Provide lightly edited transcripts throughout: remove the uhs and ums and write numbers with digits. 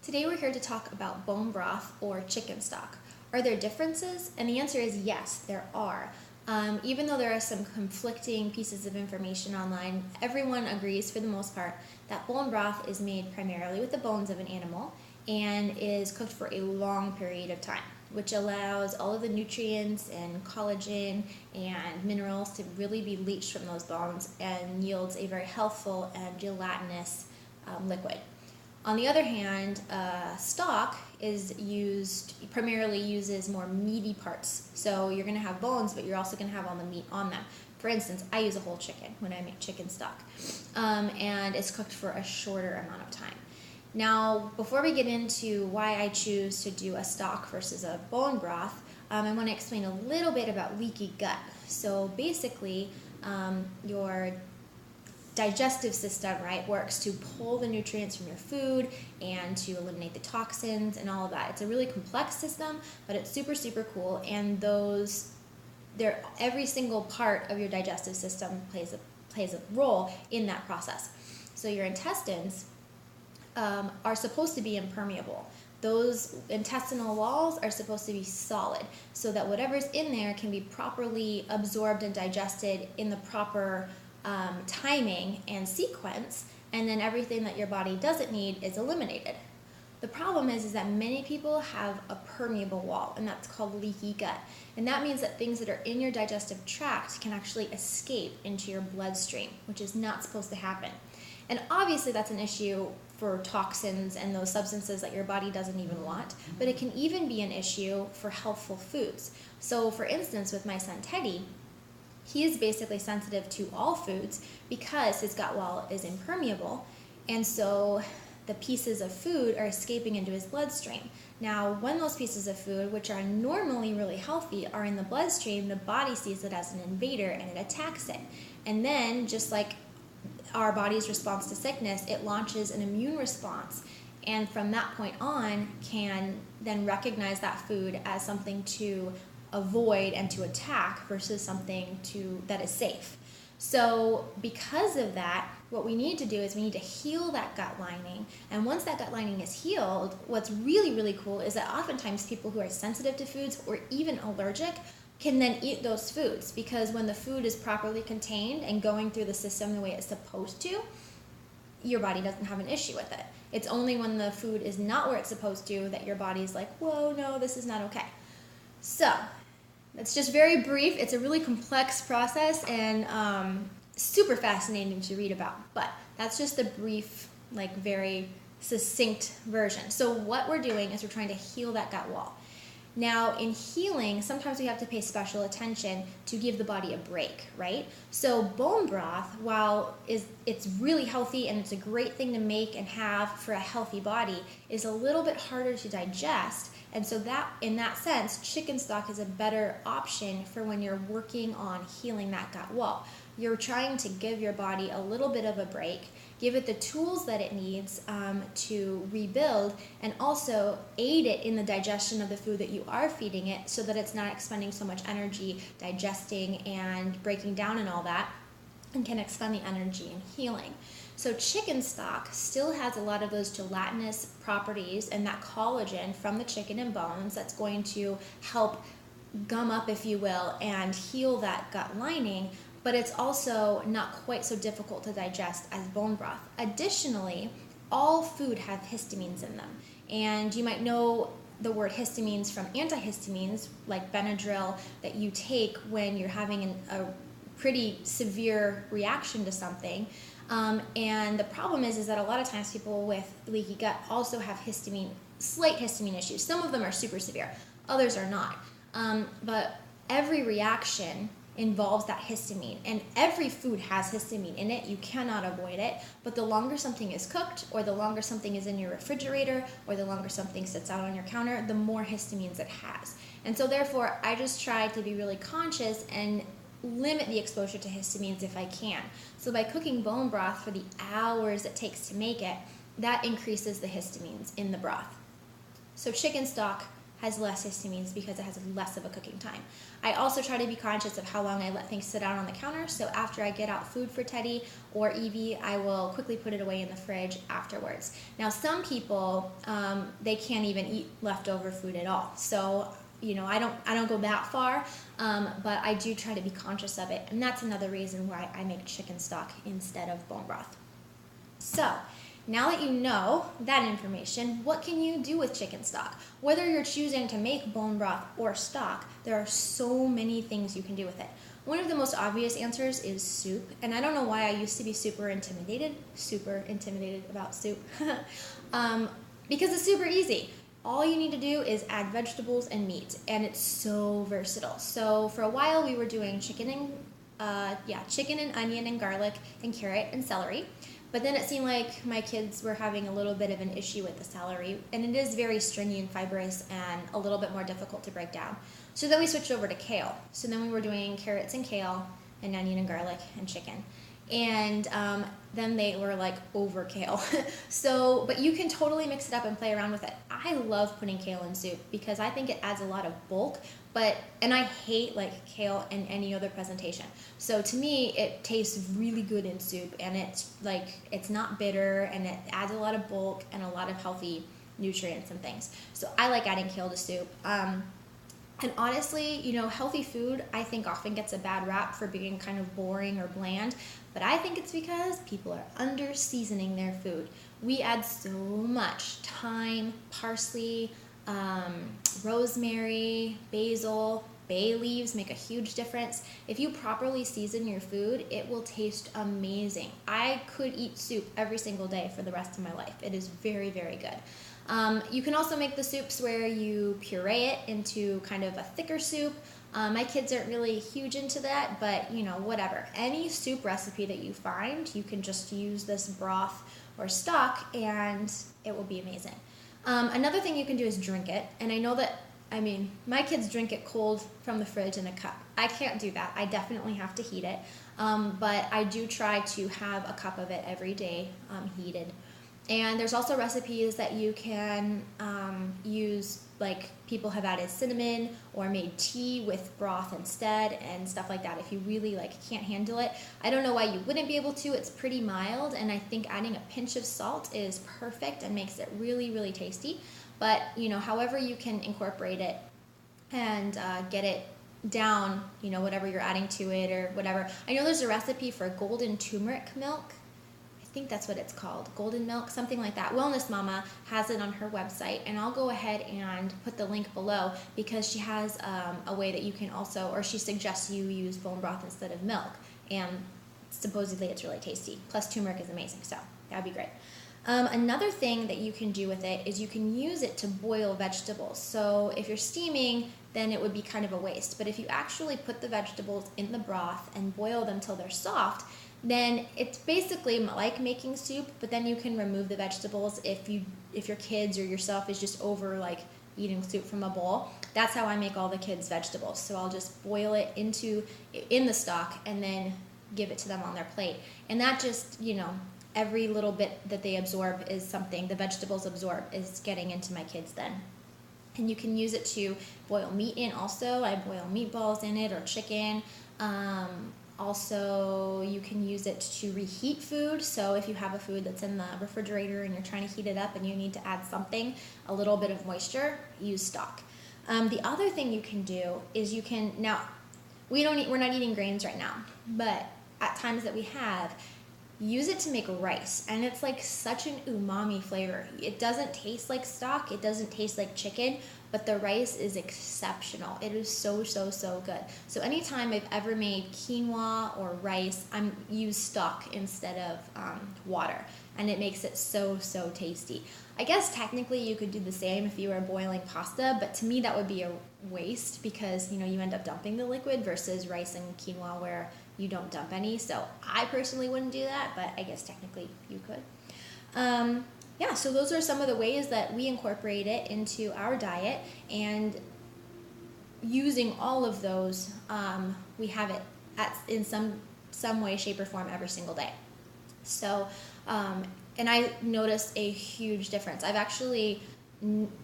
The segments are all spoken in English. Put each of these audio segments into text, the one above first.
Today we're here to talk about bone broth or chicken stock. Are there differences? And the answer is yes, there are. Even though there are some conflicting pieces of information online, everyone agrees for the most part that bone broth is made primarily with the bones of an animal and is cooked for a long period of time, which allows all of the nutrients and collagen and minerals to really be leached from those bones and yields a very healthful and gelatinous liquid. On the other hand, stock primarily uses more meaty parts. So you're going to have bones, but you're also going to have all the meat on them. For instance, I use a whole chicken when I make chicken stock, and it's cooked for a shorter amount of time. Now, before we get into why I choose to do a stock versus a bone broth, I want to explain a little bit about leaky gut. So basically, your digestive system, right, works to pull the nutrients from your food and to eliminate the toxins and all of that. It's a really complex system, but it's super, super cool. And every single part of your digestive system plays a role in that process. So your intestines are supposed to be impermeable. Those intestinal walls are supposed to be solid so that whatever's in there can be properly absorbed and digested in the proper timing and sequence, and then everything that your body doesn't need is eliminated. The problem is that many people have a permeable wall, and that's called leaky gut. And that means that things that are in your digestive tract can actually escape into your bloodstream, which is not supposed to happen. And obviously that's an issue for toxins and those substances that your body doesn't even want, but it can even be an issue for healthful foods. So for instance, with my son Teddy, he is basically sensitive to all foods because his gut wall is impermeable, and so the pieces of food are escaping into his bloodstream. Now, when those pieces of food, which are normally really healthy, are in the bloodstream, the body sees it as an invader and it attacks it. And then, just like our body's response to sickness, it launches an immune response, and from that point on can then recognize that food as something to avoid and to attack versus something that is safe. So because of that, what we need to do is we need to heal that gut lining. And once that gut lining is healed, what's really, really cool is that oftentimes people who are sensitive to foods or even allergic can then eat those foods, because when the food is properly contained and going through the system the way it's supposed to, your body doesn't have an issue with it. It's only when the food is not where it's supposed to that your body's like, whoa, no, this is not okay. So that's just very brief. It's a really complex process and super fascinating to read about. But that's just a brief, very succinct version. So what we're doing is we're trying to heal that gut wall. Now, in healing, sometimes we have to pay special attention to give the body a break, right? So bone broth, while it's really healthy and it's a great thing to make and have for a healthy body, is a little bit harder to digest. And so that, in that sense, chicken stock is a better option for when you're working on healing that gut wall. You're trying to give your body a little bit of a break, give it the tools that it needs to rebuild, and also aid it in the digestion of the food that you are feeding it so that it's not expending so much energy digesting and breaking down and all that, and can expend the energy in healing. So chicken stock still has a lot of those gelatinous properties and that collagen from the chicken and bones that's going to help gum up, if you will, and heal that gut lining, but it's also not quite so difficult to digest as bone broth. Additionally, all food have histamines in them, and you might know the word histamines from antihistamines like Benadryl that you take when you're having a pretty severe reaction to something. And the problem is that a lot of times people with leaky gut also have slight histamine issues. Some of them are super severe, others are not. But every reaction involves that histamine, and every food has histamine in it. You cannot avoid it, but the longer something is cooked, or the longer something is in your refrigerator, or the longer something sits out on your counter, the more histamines it has. And so therefore, I just try to be really conscious and limit the exposure to histamines if I can. So by cooking bone broth for the hours it takes to make it, that increases the histamines in the broth. So chicken stock has less histamines because it has less of a cooking time. I also try to be conscious of how long I let things sit out on the counter, so after I get out food for Teddy or Evie, I will quickly put it away in the fridge afterwards. Now, some people, they can't even eat leftover food at all, so I don't go that far, but I do try to be conscious of it, and that's another reason why I make chicken stock instead of bone broth. So, now that you know that information, what can you do with chicken stock? Whether you're choosing to make bone broth or stock, there are so many things you can do with it. One of the most obvious answers is soup, and I don't know why I used to be super intimidated about soup, because it's super easy. All you need to do is add vegetables and meat, and it's so versatile. So for a while we were doing chicken and onion and garlic and carrot and celery. But then it seemed like my kids were having a little bit of an issue with the celery, and it is very stringy and fibrous and a little bit more difficult to break down. So then we switched over to kale. So then we were doing carrots and kale and onion and garlic and chicken. And then they were like over kale. But you can totally mix it up and play around with it. I love putting kale in soup because I think it adds a lot of bulk, and I hate like kale in any other presentation. So to me, it tastes really good in soup, and it's not bitter, and it adds a lot of bulk and a lot of healthy nutrients and things. So I like adding kale to soup. And honestly, healthy food, I think, often gets a bad rap for being kind of boring or bland, but I think it's because people are under-seasoning their food. We add so much thyme, parsley, rosemary, basil, bay leaves make a huge difference. If you properly season your food, it will taste amazing. I could eat soup every single day for the rest of my life. It is very, very good. You can also make the soups where you puree it into kind of a thicker soup. My kids aren't really huge into that, but whatever. Any soup recipe that you find, you can just use this broth or stock and it will be amazing. Another thing you can do is drink it, and I know that, my kids drink it cold from the fridge in a cup. I can't do that. I definitely have to heat it, but I do try to have a cup of it every day heated. And there's also recipes that you can use, like people have added cinnamon or made tea with broth instead and stuff like that if you really can't handle it. I don't know why you wouldn't be able to. It's pretty mild, and I think adding a pinch of salt is perfect and makes it really, really tasty. But, however you can incorporate it and get it down, whatever you're adding to it or whatever. I know there's a recipe for golden turmeric milk. I think that's what it's called, golden milk, something like that. Wellness Mama has it on her website, and I'll go ahead and put the link below because she has a way that you can also, or she suggests you use bone broth instead of milk, and supposedly it's really tasty. Plus turmeric is amazing, so that'd be great. Another thing that you can do with it is you can use it to boil vegetables. So if you're steaming, then it would be kind of a waste. But if you actually put the vegetables in the broth and boil them till they're soft, then it's basically like making soup, but then you can remove the vegetables if your kids or yourself is just over eating soup from a bowl. That's how I make all the kids' vegetables. So I'll just boil it in the stock and then give it to them on their plate. And that just, every little bit that they absorb is something the vegetables absorb is getting into my kids then. And you can use it to boil meat in also. I boil meatballs in it or chicken. Also, you can use it to reheat food. So if you have a food that's in the refrigerator and you're trying to heat it up and you need to add something, a little bit of moisture, use stock. The other thing you can do is now we're not eating grains right now, but at times that we have, use it to make rice, and it's such an umami flavor. It doesn't taste like stock, it doesn't taste like chicken, but the rice is exceptional. It is so, so, so good. So anytime I've ever made quinoa or rice, I use stock instead of water, and it makes it so, so tasty. I guess technically you could do the same if you were boiling pasta, but to me that would be a waste because you end up dumping the liquid versus rice and quinoa where you don't dump any. So I personally wouldn't do that, but I guess technically you could. So those are some of the ways that we incorporate it into our diet, and using all of those, we have it in some way, shape, or form every single day. So, and I noticed a huge difference. I've actually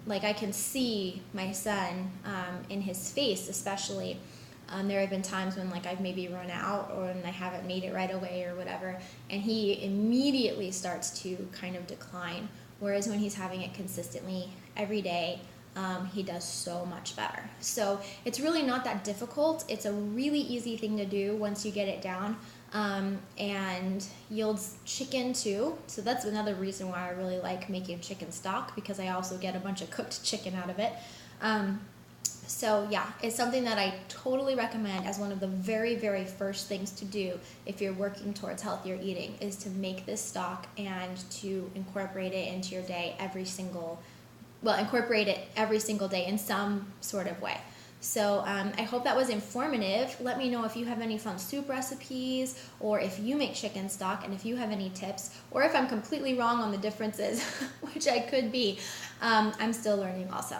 like I can see my son in his face, especially. There have been times when like I've maybe run out or when I haven't made it right away or whatever, and he immediately starts to kind of decline. Whereas when he's having it consistently every day, he does so much better. So it's really not that difficult. It's a really easy thing to do once you get it down. And yields chicken too. So that's another reason why I really like making chicken stock, because I also get a bunch of cooked chicken out of it. So yeah, it's something that I totally recommend as one of the very, very first things to do if you're working towards healthier eating, is to make this stock and to incorporate it into your day incorporate it every single day in some sort of way. So I hope that was informative. Let me know if you have any fun soup recipes, or if you make chicken stock, and if you have any tips, or if I'm completely wrong on the differences, which I could be. I'm still learning also.